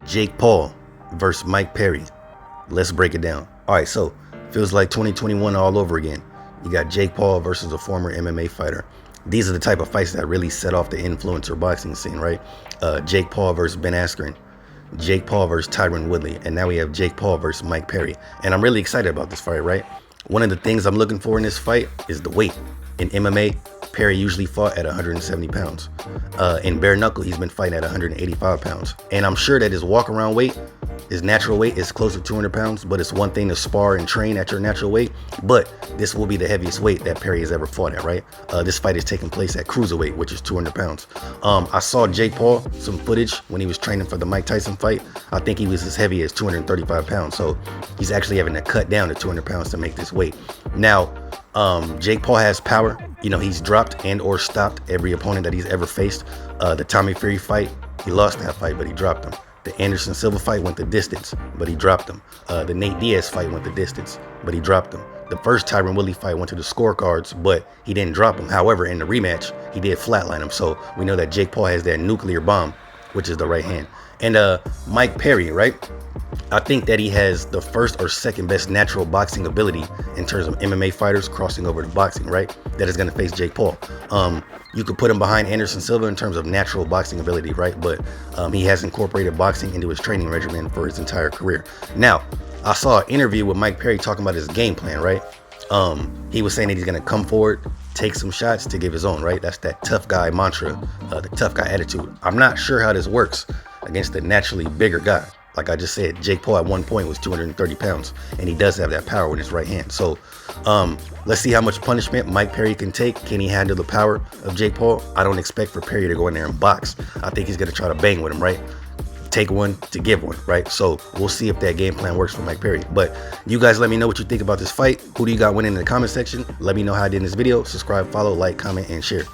Jake Paul versus Mike Perry. Let's break it down. All right, so feels like 2021 all over again. You got Jake Paul versus a former MMA fighter. These are the type of fights that really set off the influencer boxing scene, right? Jake Paul versus Ben Askren, Jake Paul versus Tyron Woodley, and now we have Jake Paul versus Mike Perry. And I'm really excited about this fight, right? One of the things I'm looking for in this fight is the weight. In MMA, Perry usually fought at 170 pounds. In bare knuckle, he's been fighting at 185 pounds. And I'm sure that his walk around weight, his natural weight is close to 200 pounds, but it's one thing to spar and train at your natural weight. But this will be the heaviest weight that Perry has ever fought at, right? This fight is taking place at cruiserweight, which is 200 pounds. I saw Jake Paul, some footage when he was training for the Mike Tyson fight. I think he was as heavy as 235 pounds. So he's actually having to cut down to 200 pounds to make this weight. Now, Jake Paul has power. You know, he's dropped and or stopped every opponent that he's ever faced. The Tommy Fury fight, he lost that fight, but he dropped him. The Anderson Silva fight went the distance, but he dropped him. The Nate Diaz fight went the distance, but he dropped him. The first Tyron Woodley fight went to the scorecards, but he didn't drop him. However, in the rematch, he did flatline him. So we know that Jake Paul has that nuclear bomb, which is the right hand. And Mike Perry, right? I think that he has the first or second best natural boxing ability in terms of MMA fighters crossing over to boxing, right? That is going to face Jake Paul. You could put him behind Anderson Silva in terms of natural boxing ability, right? But he has incorporated boxing into his training regimen for his entire career. Now, I saw an interview with Mike Perry talking about his game plan, right? He was saying that he's going to come forward, take some shots to give his own, right? That's that tough guy mantra, the tough guy attitude. I'm not sure how this works against a naturally bigger guy. Like I just said, Jake Paul at one point was 230 pounds, and he does have that power with his right hand. So let's see how much punishment Mike Perry can take. Can he handle the power of Jake Paul? I don't expect for Perry to go in there and box. I think he's going to try to bang with him, right? Take one to give one, right? So we'll see if that game plan works for Mike Perry. But you guys let me know what you think about this fight. Who do you got winning in the comment section? Let me know how I did in this video. Subscribe, follow, like, comment, and share.